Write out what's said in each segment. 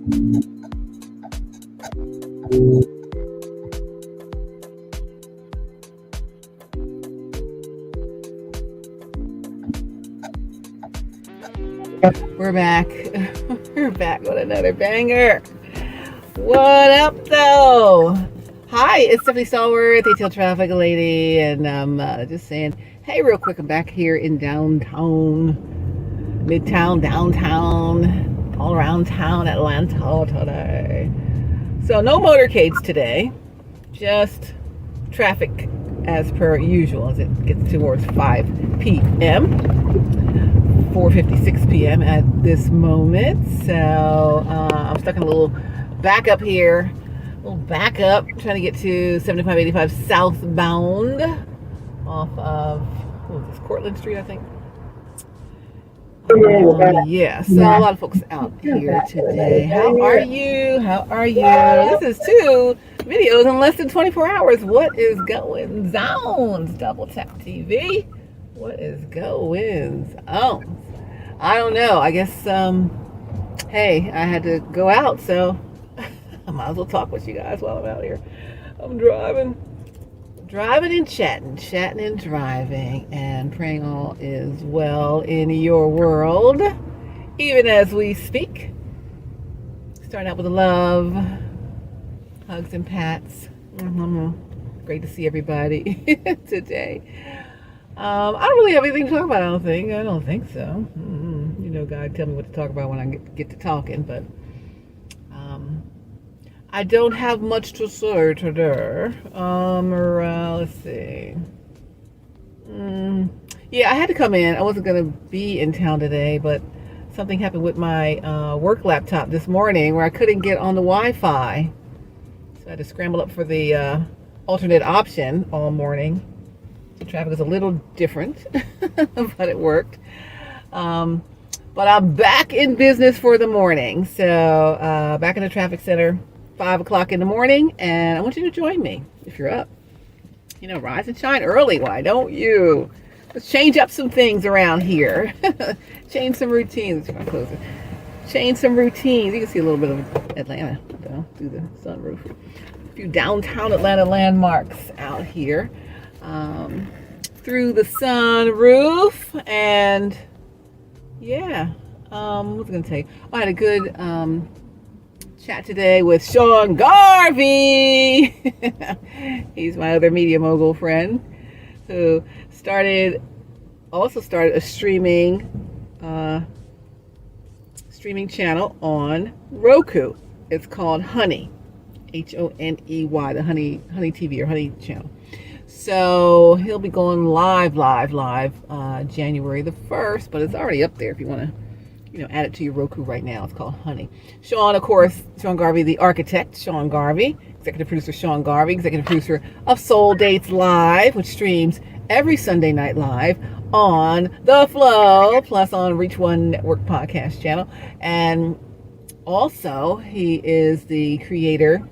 We're back. We're back with another banger. What up, though? Hi, it's Stephanie Stallworth, ATL Traffic Lady, and I'm just saying, hey, real quick, I'm back here in downtown, midtown, downtown, all around town, Atlanta today. So no motorcades today, just traffic as per usual as it gets towards 5 p.m. 4:56 p.m. at this moment. So I'm stuck in a little backup here. A little backup trying to get to 7585 southbound off of what was this, Cortlandt Street, I think. Yeah, so a lot of folks out here today. How are you? How are you? This is 2 videos in less than 24 hours. What is going on? Double Tap TV. What is going on? I don't know. I guess, hey, I had to go out, so I might as well talk with you guys while I'm out here. I'm driving and chatting and driving, and praying all is well in your world, even as we speak. Starting out with a love, hugs and pats. Great to see everybody today. I don't really have anything to talk about, I don't think so. You know, God, tell me what to talk about when I get to talking, but I don't have much to say today. Let's see. Yeah, I had to come in. I wasn't going to be in town today, but something happened with my work laptop this morning where I couldn't get on the Wi-Fi. So I had to scramble up for the alternate option all morning. The traffic was a little different, but it worked. But I'm back in business for the morning. So back in the traffic center, 5 o'clock in the morning, and I want you to join me if you're up. You know, rise and shine early. Why don't you? Let's change up some things around here. Change some routines. Change some routines. You can see a little bit of Atlanta through the sunroof. A few downtown Atlanta landmarks out here. Through the sunroof, and yeah, what was I gonna tell you? I had a good chat today with Sean Garvey. He's my other media mogul friend who also started a streaming channel on Roku. It's called Honey, Honey, the Honey TV or Honey channel. So he'll be going live January the 1st, but it's already up there if you want to, add it to your Roku right now. It's called Honey. Sean, of course, Sean Garvey, the architect, Sean Garvey, executive producer Sean Garvey, executive producer of Soul Dates Live, which streams every Sunday night live on The Flow, plus on Reach One Network podcast channel. And also, he is the creator,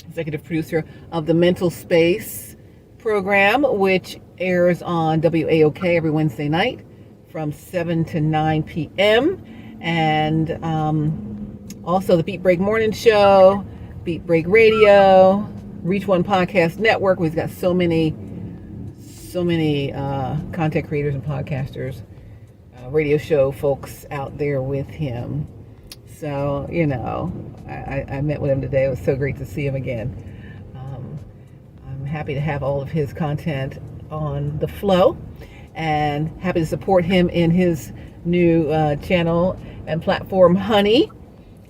executive producer of the Mental Space program, which airs on WAOK every Wednesday night from 7 to 9 p.m. And also the Beat Break Morning Show, Beat Break Radio, Reach One Podcast Network. We've got so many content creators and podcasters, radio show folks out there with him. So, I met with him today. It was so great to see him again. I'm happy to have all of his content on The Flow, and happy to support him in his new channel and platform, Honey.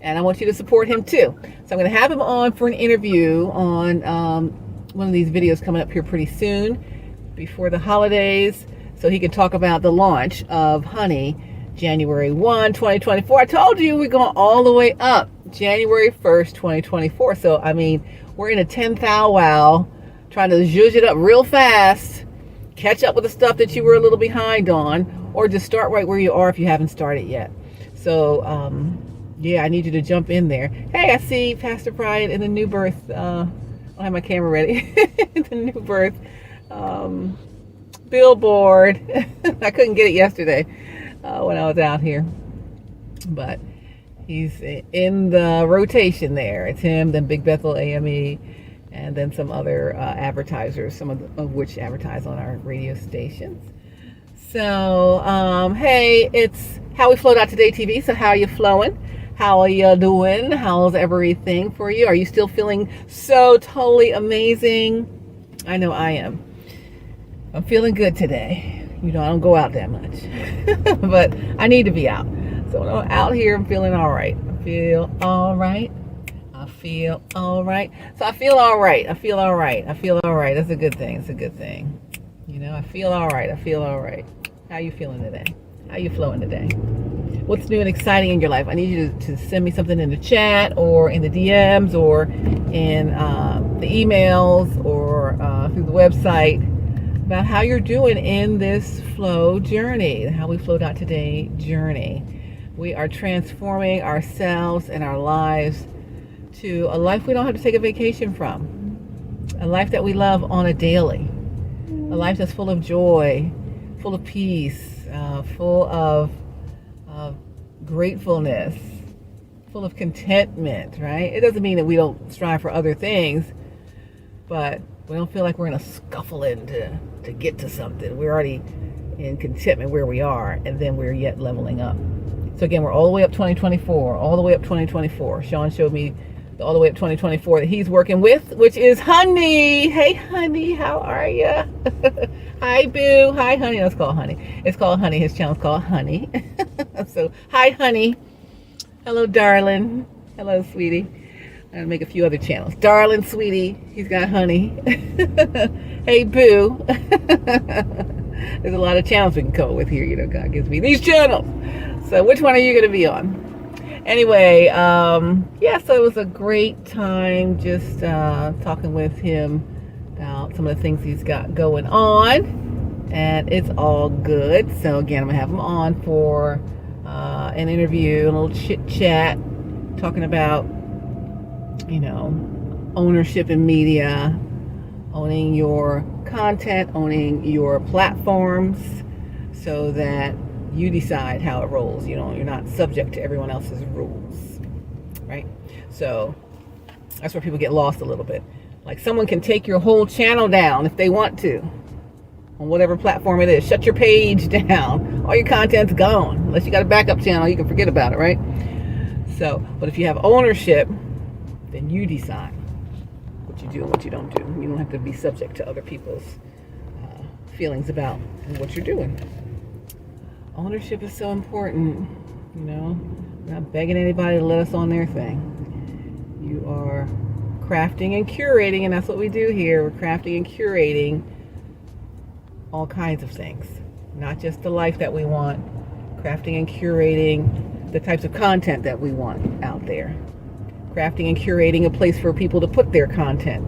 And I want you to support him too. So I'm going to have him on for an interview on one of these videos coming up here pretty soon, before the holidays, so he can talk about the launch of Honey, January 1, 2024. I told you we're going all the way up, January 1st, 2024. So, I mean, we're in a 10th wow, trying to zhuzh it up real fast, catch up with the stuff that you were a little behind on, or just start right where you are if you haven't started yet. So, yeah, I need you to jump in there. Hey, I see Pastor Brian in the New Birth. I don't have my camera ready. The New Birth billboard. I couldn't get it yesterday when I was out here. But He's in the rotation there. It's him, then Big Bethel AME, and then some other advertisers, some of which advertise on our radio stations. So, hey, it's How We Flowed Out Today TV. So how are you flowing? How are you doing? How's everything for you? Are you still feeling so totally amazing? I know I am. I'm feeling good today. You know, I don't go out that much, but I need to be out. So when I'm out here, I'm feeling all right. I feel all right. I feel all right. So I feel all right. I feel all right. I feel all right. That's a good thing. It's a good thing. You know, I feel all right. I feel all right. How you feeling today? How you flowing today? What's new and exciting in your life? I need you to send me something in the chat or in the DMs or in the emails or through the website about how you're doing in this flow journey, How We Flowed Out Today journey. We are transforming ourselves and our lives to a life we don't have to take a vacation from, a life that we love on a daily, a life that's full of joy, full of peace, full of gratefulness, full of contentment, right? It doesn't mean that we don't strive for other things, but we don't feel like we're in a scuffling to get to something. We're already in contentment where we are, and then we're yet leveling up. So again, we're all the way up 2024, all the way up 2024. Sean showed me the all the way up 2024 that he's working with, which is Honey. Hey, Honey, how are you? Hi, Boo. Hi, Honey. Let's call Honey. It's called Honey. His channel's called Honey. So, hi, Honey. Hello, darling. Hello, sweetie. I'm going to make a few other channels. Darling, sweetie. He's got Honey. Hey, Boo. There's a lot of channels we can come up with here. You know, God gives me these channels. So which one are you going to be on? Anyway, yeah, so it was a great time just talking with him about some of the things he's got going on. And it's all good. So again, I'm going to have him on for an interview, a little chit chat, talking about, you know, ownership in media, owning your content, owning your platforms, so that you decide how it rolls. You know, you're not subject to everyone else's rules, right? So that's where people get lost a little bit. Like, someone can take your whole channel down if they want to, on whatever platform it is. Shut your page down. All your content's gone. Unless you got a backup channel, you can forget about it, right? So, but if you have ownership, then you decide what you do and what you don't do. You don't have to be subject to other people's feelings about what you're doing. Ownership is so important, you know. We're not begging anybody to let us on their thing. You are crafting and curating, and that's what we do here. We're crafting and curating all kinds of things, not just the life that we want, crafting and curating the types of content that we want out there, crafting and curating a place for people to put their content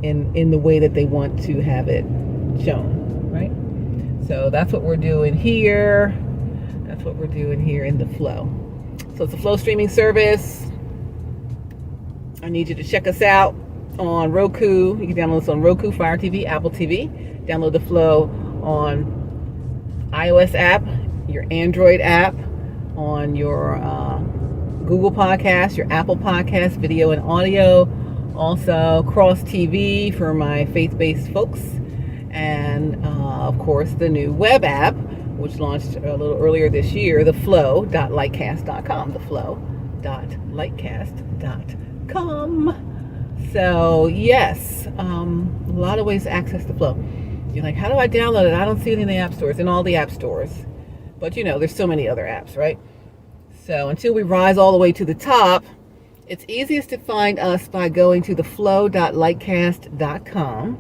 in the way that they want to have it shown, right? So that's what we're doing here. That's what we're doing here in the Flow. So it's a Flow streaming service. I need you to check us out on Roku. You can download us on Roku, Fire TV, Apple TV. Download the Flow on iOS app, your Android app, on your Google Podcast, your Apple Podcast, video and audio. Also, Cross TV for my faith-based folks. And of course, the new web app, which launched a little earlier this year, theflow.lightcast.com, theflow.lightcast.com. So yes, a lot of ways to access the Flow. You're like, how do I download it? I don't see it in the app stores, in all the app stores. But you know, there's so many other apps, right? So until we rise all the way to the top, it's easiest to find us by going to theflow.lightcast.com,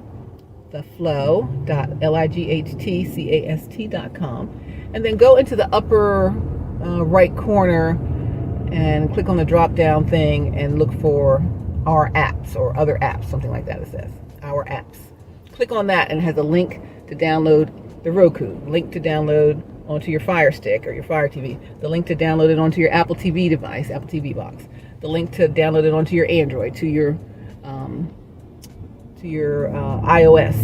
theflow.lightcast.com, and then go into the upper right corner and click on the drop down thing and look for our apps or other apps, something like that. It says our apps. Click on that and it has a link to download the Roku, link to download onto your Fire Stick or your Fire TV, the link to download it onto your Apple TV device, Apple TV box, the link to download it onto your Android, to your iOS.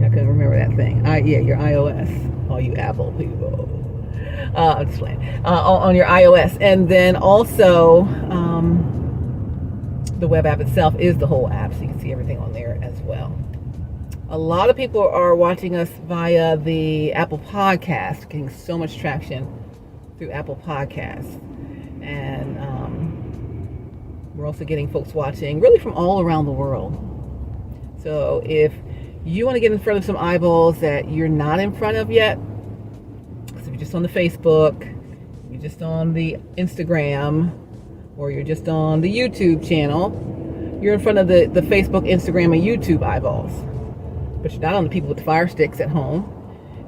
I couldn't remember that thing. Yeah, your iOS. All you Apple people. I'm just playing. On your iOS. And then also, the web app itself is the whole app, so you can see everything on there as well. A lot of people are watching us via the Apple Podcast, getting so much traction through Apple Podcasts. And we're also getting folks watching really from all around the world. So if you want to get in front of some eyeballs that you're not in front of yet, so if you're just on the Facebook, you're just on the Instagram, or you're just on the YouTube channel, you're in front of the Facebook, Instagram, and YouTube eyeballs. But you're not on the people with the Fire Sticks at home.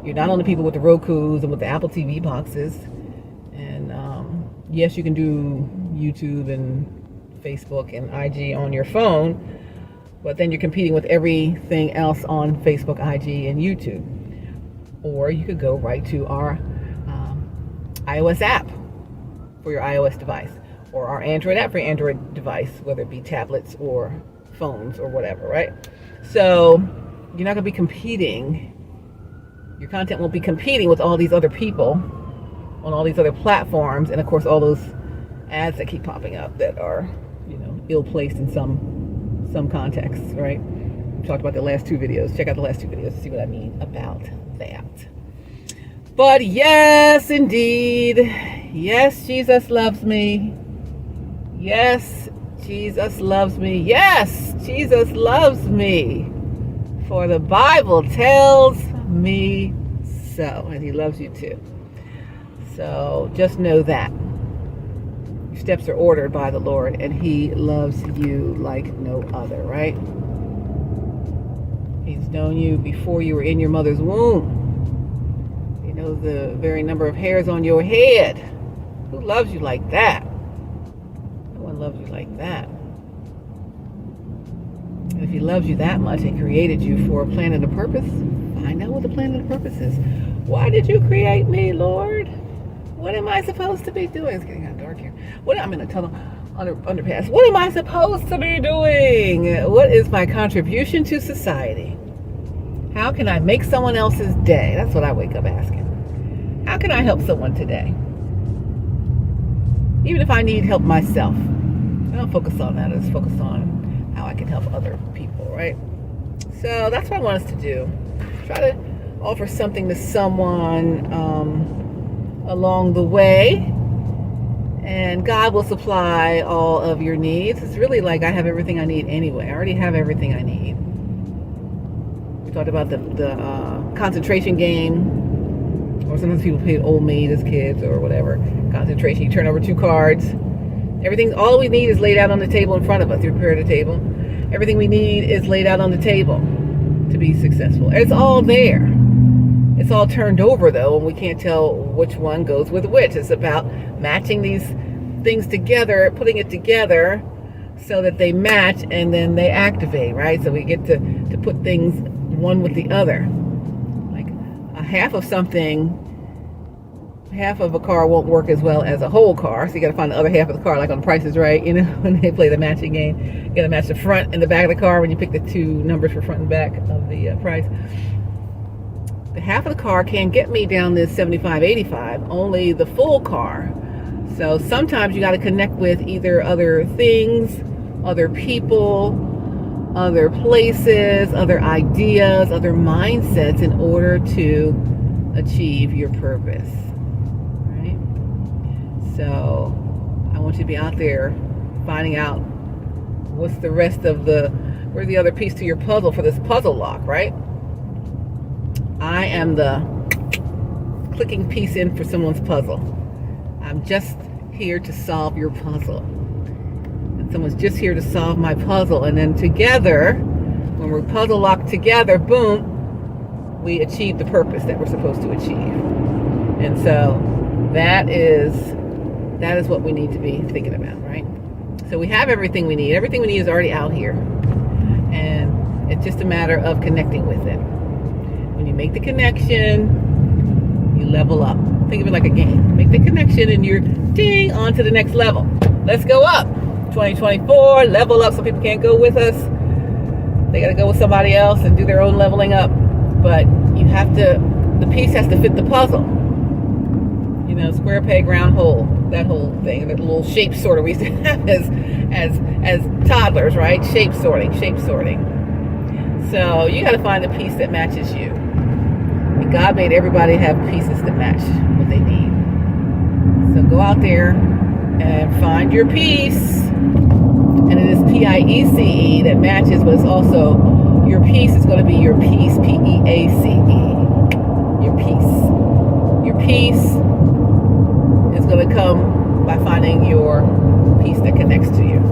You're not on the people with the Rokus and with the Apple TV boxes. And yes, you can do YouTube and Facebook and IG on your phone, but then you're competing with everything else on Facebook, IG, and YouTube. Or you could go right to our iOS app for your iOS device, or our Android app for your Android device, whether it be tablets or phones or whatever, right? So you're not going to be competing. Your content won't be competing with all these other people on all these other platforms, and of course all those ads that keep popping up that are, ill-placed in some contexts, right? We talked about the last two videos. Check out the last two videos to see what I mean about that. But yes, indeed. Yes, Jesus loves me. Yes, Jesus loves me. Yes, Jesus loves me. For the Bible tells me so. And he loves you too. So just know that. Your steps are ordered by the Lord, and he loves you like no other, right? He's known you before you were in your mother's womb. He knows the very number of hairs on your head. Who loves you like that? No one loves you like that. And if he loves you that much and created you for a plan and a purpose, find out what the plan and the purpose is. Why did you create me, Lord? What am I supposed to be doing? It's getting kind of dark here. I'm in a tunnel underpass. What am I supposed to be doing? What is my contribution to society? How can I make someone else's day? That's what I wake up asking. How can I help someone today? Even if I need help myself. I don't focus on that. I just focus on how I can help other people, right? So that's what I want us to do. Try to offer something to someone along the way, and God will supply all of your needs. It's really like I have everything I need anyway. I already have everything I need. We talked about the concentration game, or sometimes people played Old Maid as kids or whatever. Concentration, you turn over 2 cards. Everything, all we need is laid out on the table in front of us. You prepare the table. Everything we need is laid out on the table to be successful. It's all there. It's all turned over though, and we can't tell which one goes with which. It's about matching these things together, putting it together so that they match and then they activate, right? So we get to put things one with the other. Like a half of something, half of a car won't work as well as a whole car. So you got to find the other half of the car, like on Price is Right, when they play the matching game. You got to match the front and the back of the car when you pick the 2 numbers for front and back of the price. The half of the car can't get me down this 75, 85, only the full car. So sometimes you got to connect with either other things, other people, other places, other ideas, other mindsets in order to achieve your purpose, right? So I want you to be out there finding out what's the rest of where's the other piece to your puzzle for this puzzle lock, right? I am the clicking piece in for someone's puzzle. I'm just here to solve your puzzle. And someone's just here to solve my puzzle. And then together, when we're puzzle locked together, boom, we achieve the purpose that we're supposed to achieve. And so that is what we need to be thinking about, right? So we have everything we need. Everything we need is already out here. And it's just a matter of connecting with it. When you make the connection, you level up. Think of it like a game. Make the connection and you're ding on to the next level. Let's go up. 2024, level up. Some people can't go with us. They got to go with somebody else and do their own leveling up. But you have to, the piece has to fit the puzzle. You know, square peg, round hole. That whole thing, that little shape sorter we used to have as toddlers, right? Shape sorting. So you got to find the piece that matches you. And God made everybody have pieces that match what they need. So go out there and find your piece. And it is P-I-E-C-E that matches, but it's also your piece is going to be your peace. P-E-A-C-E. Your peace. Your peace is going to come by finding your piece that connects to you.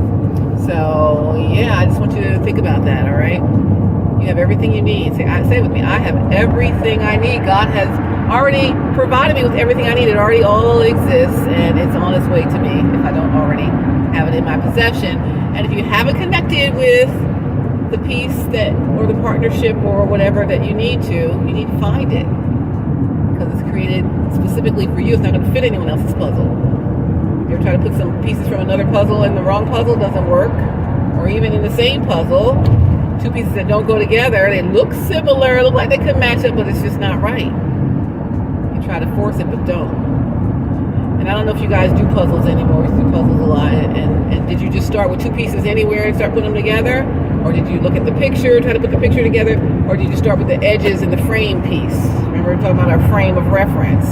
So yeah, I just want you to think about that. All right, you have everything you need. Say it with me. I have everything I need. God has already provided me with everything I need. It already all exists, and it's on its way to me if I don't already have it in my possession. And if you haven't connected with the piece that, or the partnership, or whatever that you need to find it, because it's created specifically for you. It's not going to fit anyone else's puzzle. You ever try to put some pieces from another puzzle in the wrong puzzle? Doesn't work. Or even in the same puzzle, two pieces that don't go together. They look similar, look like they could match up, but it's just not right. You try to force it, but don't. And I don't know if you guys do puzzles anymore. We do puzzles a lot. And did you just start with two pieces anywhere and start putting them together? Or did you look at the picture, try to put the picture together? Or did you start with the edges and the frame piece? Remember, we're talking about our frame of reference.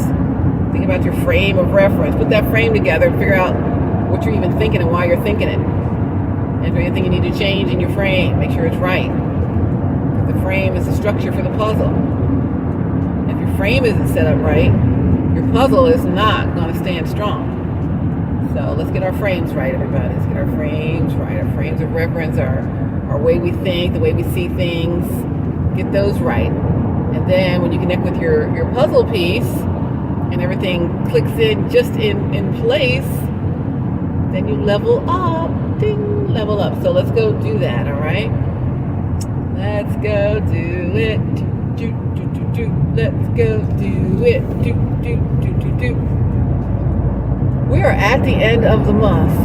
Think about your frame of reference. Put that frame together and figure out what you're even thinking and why you're thinking it. And if there's anything you need to change in your frame, make sure it's right. Because the frame is the structure for the puzzle. If your frame isn't set up right, your puzzle is not going to stand strong. So let's get our frames right, everybody. Let's get our frames right. Our frames of reference, our way we think, the way we see things. Get those right. And then when you connect with your puzzle piece and everything clicks in just in place, then you level up. Ding, level up. So let's go do that, all right? Let's go do it. Do, do, do, do. Let's go do it. Do, do, do, do, do. We are at the end of the month.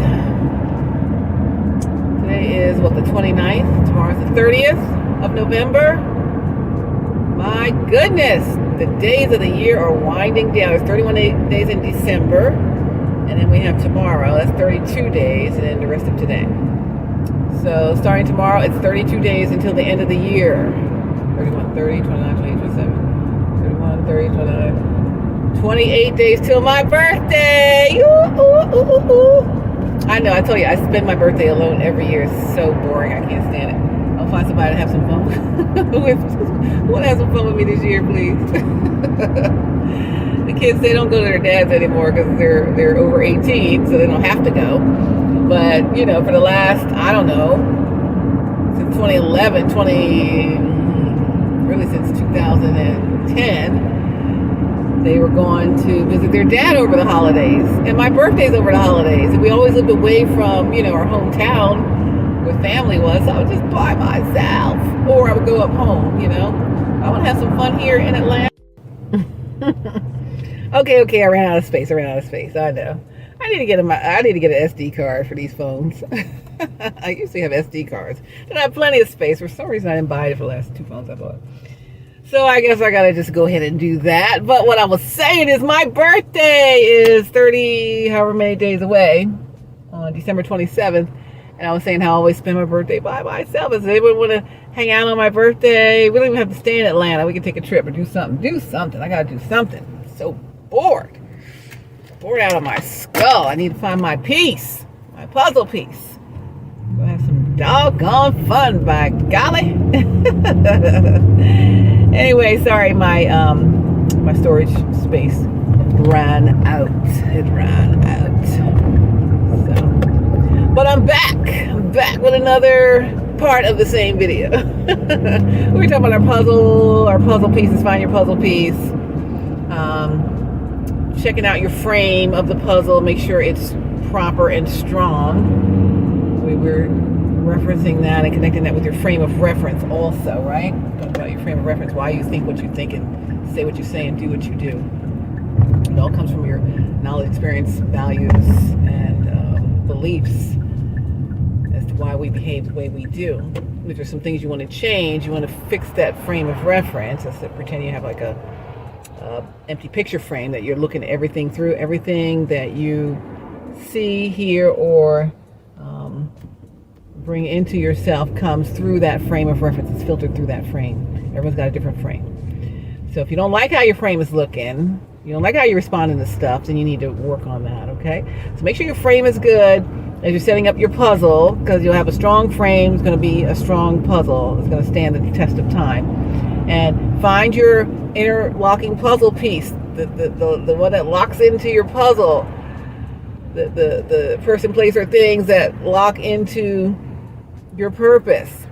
Today is, the 29th? Tomorrow's the 30th of November. My goodness, the days of the year are winding down. There's 31 days in December, and then we have tomorrow. That's 32 days, and then the rest of today. So starting tomorrow, it's 32 days until the end of the year. 31, 30, 29, 28, 27, 31, 30, 29. 28 days till my birthday. Ooh, ooh, ooh, ooh. I know, I told you, I spend my birthday alone every year. It's so boring. I can't stand it. I'll find somebody to have some fun with. Who want to have some fun with me this year, please? The kids, they don't go to their dads anymore because they're over 18, so they don't have to go. But, you know, for the last, I don't know, since 2011, really since 2010, they were going to visit their dad over the holidays. And my birthday's over the holidays. And we always lived away from, you know, our hometown where family was. So I would just by myself. Or I would go up home, you know. I want to have some fun here in Atlanta. Okay, I ran out of space. I know. I need to get an SD card for these phones. I used to have SD cards. And I have plenty of space. For some reason, I didn't buy it for the last two phones I bought. So I guess I gotta just go ahead and do that. But what I was saying is my birthday is 30, however many days away, on December 27th. And I was saying how I always spend my birthday by myself. Does anyone want to hang out on my birthday? We don't even have to stay in Atlanta. We can take a trip or do something. I gotta do something. I'm so bored. Bored out of my skull. I need to find my piece, my puzzle piece. Go have some doggone fun, by golly. Anyway, sorry, my storage space ran out. It ran out. So, but I'm back. I'm back with another part of the same video. We're talking about our puzzle pieces. Find your puzzle piece. Checking out your frame of the puzzle. Make sure it's proper and strong. We're referencing that and connecting that with your frame of reference also, right? Talk about your frame of reference, why you think what you think and say what you say and do what you do. It all comes from your knowledge, experience, values, and beliefs as to why we behave the way we do. If there's some things you want to change, you want to fix that frame of reference. Let's pretend you have like a empty picture frame that you're looking at everything through. Everything that you see, hear, or bring into yourself comes through that frame of reference. It's filtered through that frame. Everyone's got a different frame. So if you don't like how your frame is looking, you don't like how you're responding to stuff, then you need to work on that, okay? So make sure your frame is good as you're setting up your puzzle, because you'll have a strong frame. It's going to be a strong puzzle. It's going to stand the test of time. And find your interlocking puzzle piece, the one that locks into your puzzle, the person, place, or things that lock into your purpose.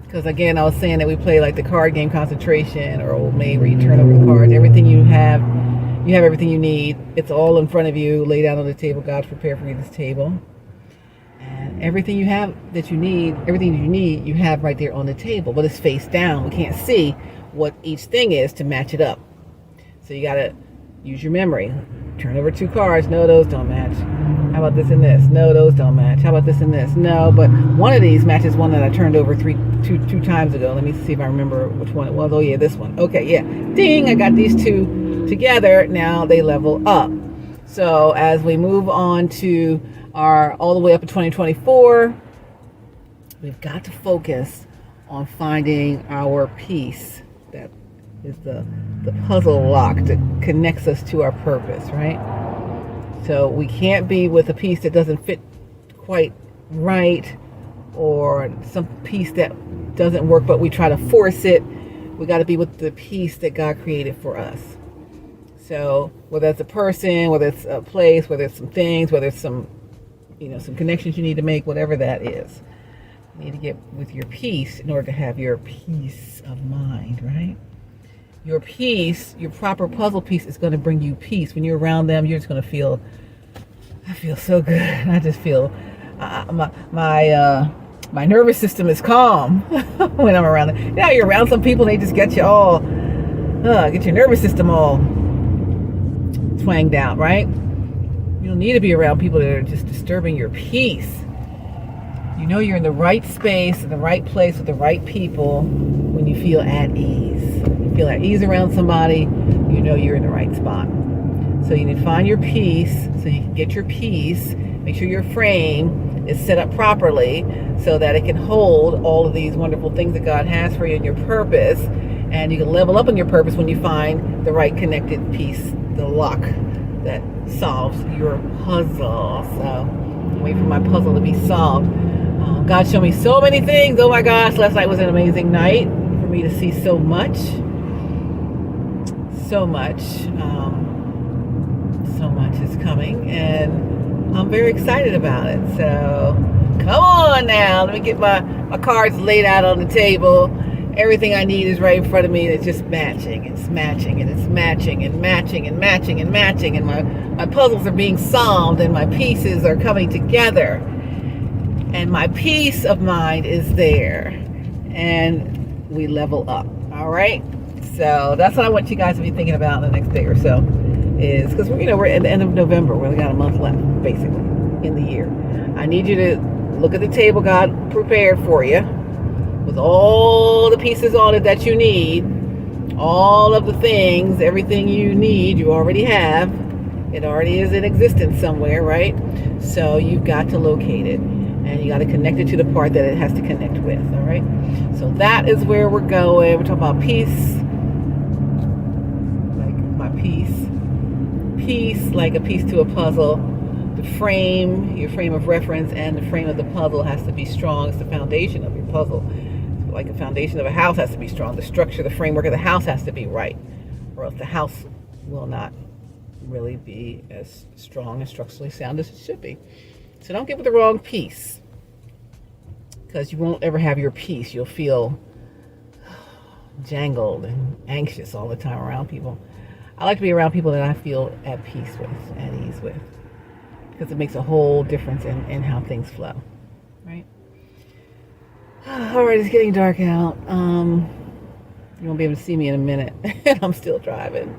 Because again, I was saying that we play like the card game Concentration or Old Maid, where you turn over the cards. Everything you have everything you need. It's all in front of you, laid out on the table. God's prepared for you this table. And everything you have that you need, you have right there on the table, but it's face down. We can't see what each thing is to match it up. So you got to use your memory. Turn over 2 cards. No, those don't match. How about this and this? No, those don't match. How about this and this? No, but one of these matches one that I turned over two times ago. Let me see if I remember which one it was. Oh yeah, this one. Okay, yeah. Ding, I got these 2 together. Now they level up. So as we move on to all the way up to 2024, we've got to focus on finding our piece that is the puzzle lock that connects us to our purpose, right? So we can't be with a piece that doesn't fit quite right, or some piece that doesn't work but we try to force it. We got to be with the piece that God created for us. So whether it's a person, whether it's a place, whether it's some things, whether it's some connections you need to make, whatever that is, you need to get with your peace in order to have your peace of mind, right? Your peace, your proper puzzle piece, is going to bring you peace. When you're around them, you're just going to feel, I feel so good. I just feel, my nervous system is calm when I'm around them. You know, you're around some people, they just get you all, get your nervous system all twanged out, right? You don't need to be around people that are just disturbing your peace. You know you're in the right space, in the right place, with the right people when you feel at ease. You feel at ease around somebody, you know you're in the right spot. So you need to find your peace so you can get your peace. Make sure your frame is set up properly so that it can hold all of these wonderful things that God has for you in your purpose. And you can level up on your purpose when you find the right connected piece, the lock that solves your puzzle. So I'm waiting for my puzzle to be solved. God showed me so many things. Oh my gosh, last night was an amazing night for me to see so much. So much is coming, and I'm very excited about it. So come on now, let me get my cards laid out on the table. Everything I need is right in front of me, and it's just matching. It's matching, and it's matching, and matching, and matching, and matching, and my puzzles are being solved, and my pieces are coming together. And my peace of mind is there, and we level up. All right, so that's what I want you guys to be thinking about in the next day or so, is because we're at the end of November. We only got a month left, basically, in the year. I need you to look at the table God prepared for you, with all the pieces on it that you need, all of the things, everything you need, you already have. It already is in existence somewhere, right? So you've got to locate it. And you got to connect it to the part that it has to connect with, all right? So that is where we're going. We're talking about peace, like my peace. Peace, like a piece to a puzzle. The frame, your frame of reference, and the frame of the puzzle has to be strong. It's the foundation of your puzzle. Like the foundation of a house has to be strong. The structure, the framework of the house has to be right, or else the house will not really be as strong and structurally sound as it should be. So don't get with the wrong piece, because you won't ever have your peace. You'll feel jangled and anxious all the time around people. I like to be around people that I feel at peace with, at ease with, because it makes a whole difference in how things flow, right? All right, it's getting dark out. You won't be able to see me in a minute, and I'm still driving.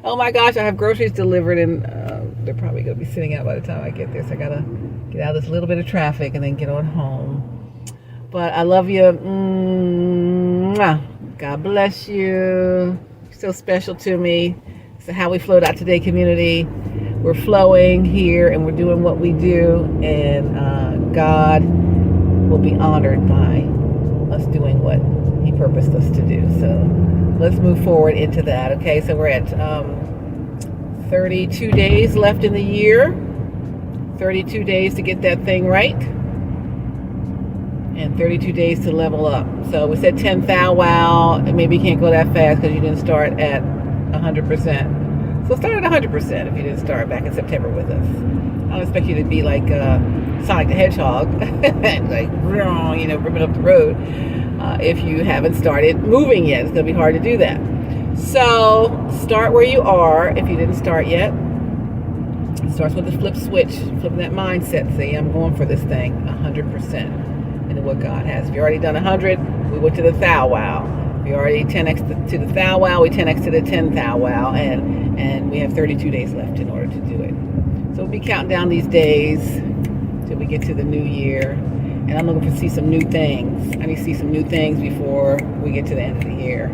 Oh my gosh, I have groceries delivered, and they're probably going to be sitting out by the time I get there, so I got to get out of this little bit of traffic and then get on home. But I love you. Mwah. God bless you. so special to me. So how we flowed out today, community. We're flowing here and we're doing what we do, and God will be honored by us doing what He purposed us to do. So let's move forward into that. Okay, so we're at 32 days left in the year. 32 days to get that thing right, and 32 days to level up. So we said 10 thou wow, and maybe you can't go that fast because you didn't start at 100%. So start at 100% if you didn't start back in September with us. I don't expect you to be like Sonic the Hedgehog, like, you know, ripping up the road. If you haven't started moving yet, it's going to be hard to do that. So start where you are if you didn't start yet. It starts with the flip switch, flipping that mindset. Say, I'm going for this thing 100% into what God has. If you've already done 100, we went to the thou wow. If you already 10x to the thou wow, we 10x to the 10 thou wow, and we have 32 days left in order to do it. So we'll be counting down these days till we get to the new year. And I'm looking to see some new things. I need to see some new things before we get to the end of the year.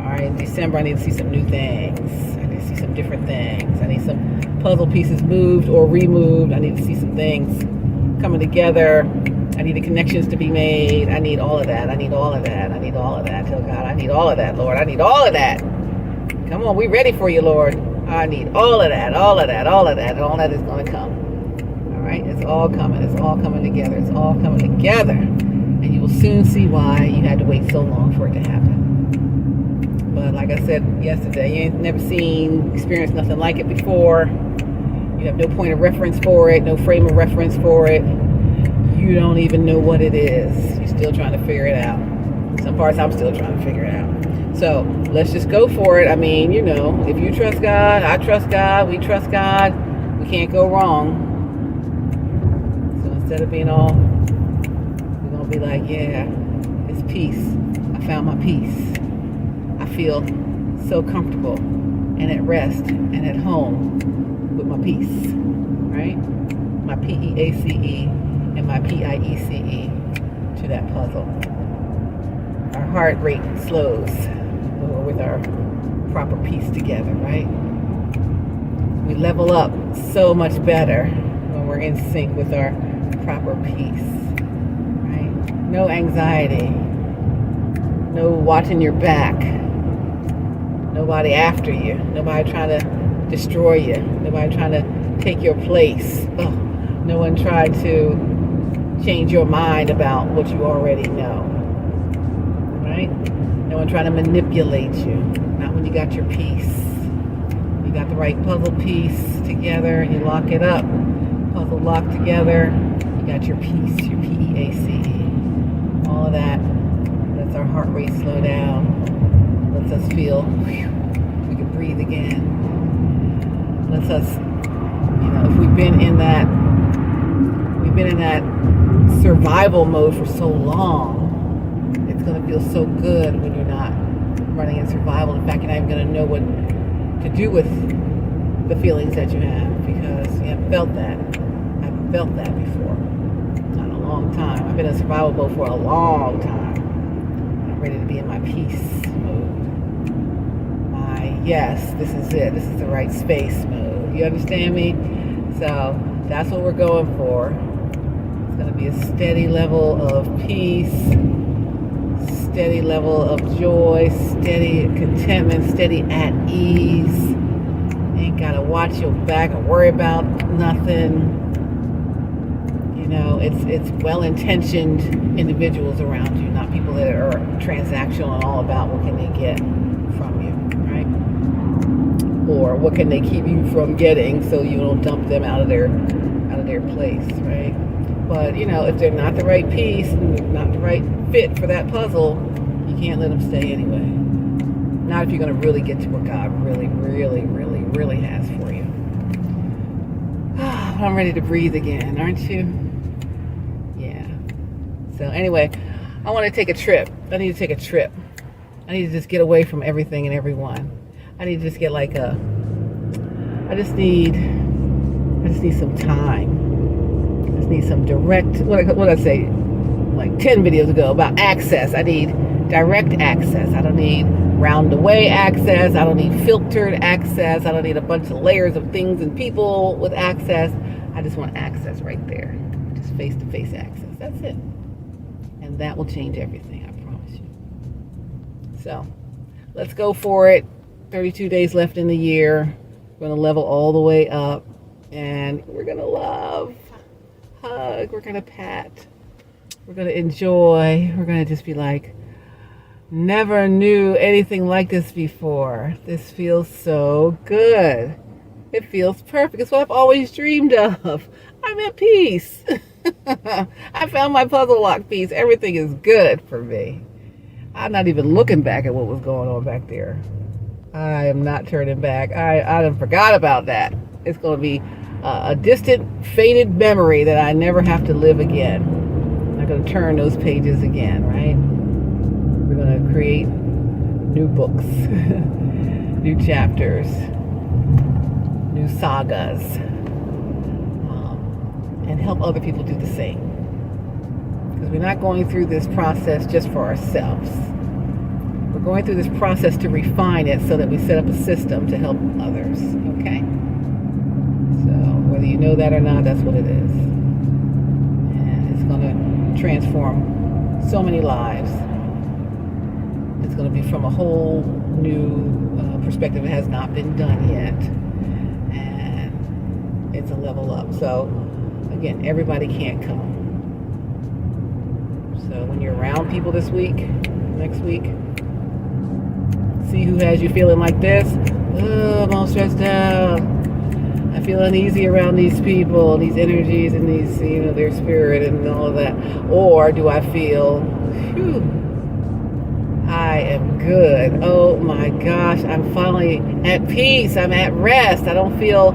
All right, in December, I need to see some new things. I need to see some different things. I need some puzzle pieces moved or removed. I need to see some things coming together. I need the connections to be made. I need all of that. I need all of that. I need all of that. Tell God, I need all of that, Lord. I need all of that. Come on, we ready for you, Lord. I need all of that, all of that, all of that. And all that is going to come. All right, it's all coming. It's all coming together. It's all coming together. And you will soon see why you had to wait so long for it to happen. But like I said yesterday, you ain't never seen, experienced nothing like it before. You have no point of reference for it, no frame of reference for it. You don't even know what it is. You're still trying to figure it out. Some parts I'm still trying to figure it out. So let's just go for it. I mean, you know, if you trust God, I trust God, we trust God, we can't go wrong. So instead of being all, we're going to be like, yeah, it's peace. I found my peace. I feel so comfortable and at rest and at home with my peace, right? My P-E-A-C-E and my P-I-E-C-E to that puzzle. Our heart rate slows with our proper peace together, right? We level up so much better when we're in sync with our proper peace, right? No anxiety, no watching your back, nobody after you, nobody trying to destroy you, nobody trying to take your place. Oh, no one tried to change your mind about what you already know, right? No one trying to manipulate you. Not when you got your piece. You got the right puzzle piece together and you lock it up. Puzzle locked together. You got your piece, your P-E-A-C-E. All of that lets our heart rate slow down. Lets us feel, we can breathe again. Lets us, you know, if we've been in that survival mode for so long, it's going to feel so good when you're not running in survival. In fact, you're not even going to know what to do with the feelings that you have because you haven't felt that. I haven't felt that before. Not in a long time. I've been in survival mode for a long time. I'm ready to be in my peace mode. My, yes, this is it. This is the right space mode. You understand me? So that's what we're going for. It's going to be a steady level of peace, steady level of joy, steady contentment, steady at ease. Ain't got to watch your back or worry about nothing. You know, it's well-intentioned individuals around you, not people that are transactional and all about what can they get from you, right? Or what can they keep you from getting so you don't dump them out of their place, right? But, you know, if they're not the right piece, not the right fit for that puzzle, you can't let them stay anyway. Not if you're going to really get to what God really, really, really, really has for you. I'm ready to breathe again, aren't you? Yeah. So anyway, I want to take a trip. I need to take a trip. I need to just get away from everything and everyone. I need to just get like I just need some time. I just need some direct, what did I say? Like 10 videos ago about access. I need direct access. I don't need round the way access. I don't need filtered access. I don't need a bunch of layers of things and people with access. I just want access right there. Just face-to-face access. That's it. And that will change everything, I promise you. So, let's go for it. 32 days left in the year. We're going to level all the way up. And we're going to love, hug, we're going to pat. We're going to enjoy. We're going to just be like, never knew anything like this before. This feels so good. It feels perfect. It's what I've always dreamed of. I'm at peace. I found my puzzle lock piece. Everything is good for me. I'm not even looking back at what was going on back there. I am not turning back. I forgot about that. It's going to be a distant, faded memory that I never have to live again. I'm not going to turn those pages again, right? We're going to create new books, new chapters, new sagas, and help other people do the same. Because we're not going through this process just for ourselves. We're going through this process to refine it so that we set up a system to help others, okay? So whether you know that or not, that's what it is. And it's going to transform so many lives. It's going to be from a whole new perspective. It has not been done yet. And it's a level up. So, again, everybody can't come. So when you're around people this week, next week, see who has you feeling like this. Oh, I'm all stressed out. I feel uneasy around these people, these energies, and these, their spirit and all of that. Or do I feel, phew, I am good. Oh my gosh, I'm finally at peace. I'm at rest. I don't feel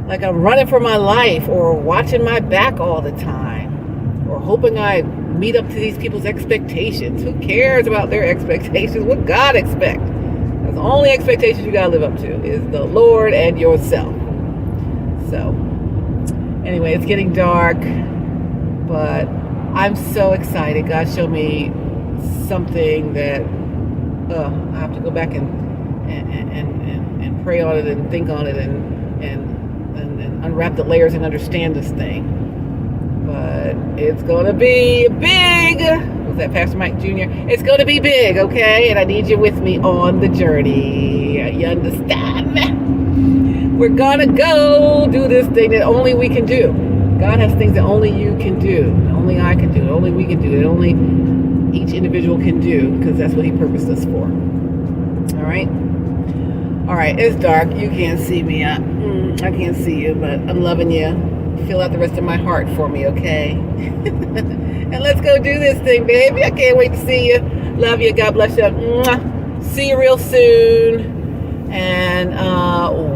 like I'm running for my life or watching my back all the time or hoping I meet up to these people's expectations. Who cares about their expectations? What God expects. That's the only expectations you gotta live up to is the Lord and yourself. So, anyway, it's getting dark, but I'm so excited. God showed me something that I have to go back and pray on it and think on it and unwrap the layers and understand this thing. But it's gonna be big. Was that Pastor Mike Jr.? It's gonna be big, okay? And I need you with me on the journey. You understand? We're gonna go do this thing that only we can do. God has things that only you can do, only I can do, only we can do, it only each individual can do, because that's what He purposed us for. All right, it's dark. You can't see me. I can't see you, but I'm loving you. Fill out the rest of my heart for me, okay? And let's go do this thing, baby. I can't wait to see you. Love you. God bless you. Mwah. See you real soon. And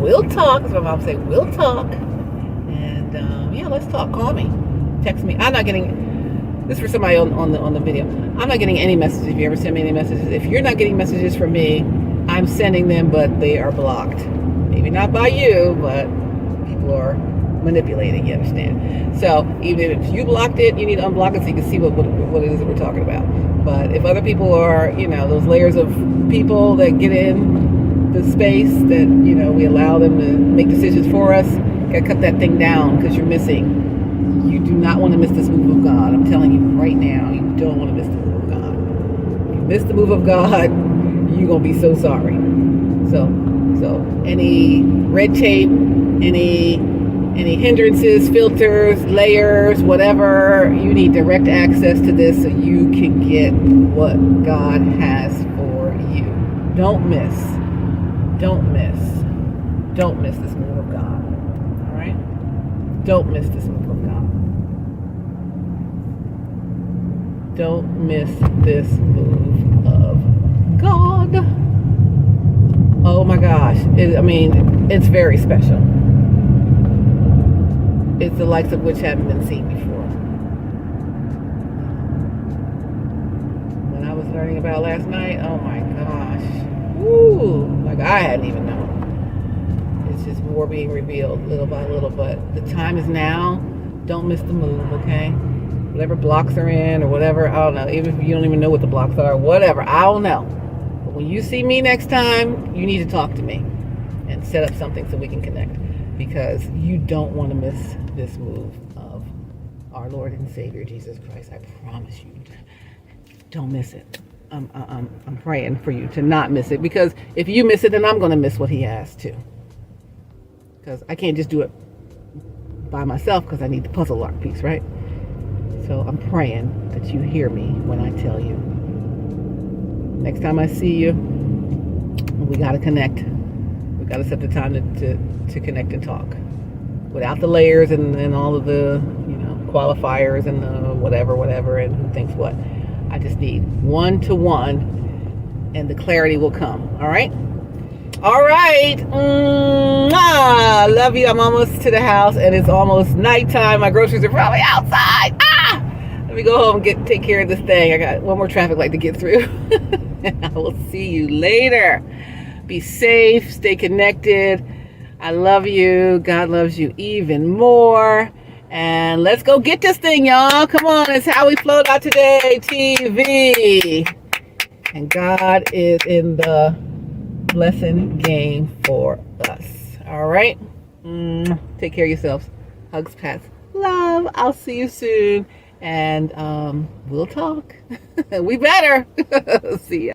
we'll talk. That's what my mom said. We'll talk. And yeah, let's talk. Call me. Text me. I'm not getting, this is for somebody on the video. I'm not getting any messages. If you ever send me any messages, if you're not getting messages from me, I'm sending them, but they are blocked. Maybe not by you, but people are manipulating, you understand? So even if you blocked it, you need to unblock it so you can see what it is that we're talking about. But if other people are, those layers of people that get in the space that, we allow them to make decisions for us, gotta cut that thing down because you're missing. You do not want to miss this move of God. I'm telling you right now, you don't want to miss the move of God. If you miss the move of God, you're gonna be so sorry. So any red tape, any hindrances, filters, layers, whatever, you need direct access to this so you can get what God has for you. Don't miss this move of God. All right? Don't miss this move of God. Don't miss this move of God. Oh my gosh. It's very special. It's the likes of which haven't been seen before. When I was learning about last night, oh my gosh. Woo! Like I hadn't even known. It's just more being revealed little by little, but the time is now. Don't miss the move, okay? Whatever blocks are in or whatever, I don't know. Even if you don't even know what the blocks are, whatever, I don't know. When you see me next time, you need to talk to me and set up something so we can connect, because you don't want to miss this move of our Lord and Savior Jesus Christ. I promise you, don't miss it. I'm praying for you to not miss it, because if you miss it, then I'm going to miss what he has too. Because I can't just do it by myself, because I need the puzzle art piece, right? So I'm praying that you hear me when I tell you. Next time I see you, we got to connect. We got to set the time to connect and talk without the layers and all of the, qualifiers and the whatever and who thinks what. I just need one-to-one and the clarity will come. All right? All right. Love you. I'm almost to the house and it's almost nighttime. My groceries are probably outside. Let me go home and take care of this thing. I got one more traffic light to get through. I will see you later. Be safe. Stay connected. I love you. God loves you even more. And let's go get this thing, y'all. Come on. It's How We Float Out Today TV. And God is in the blessing game for us. All right? Take care of yourselves. Hugs, pats, love. I'll see you soon. And we'll talk. We better. See ya.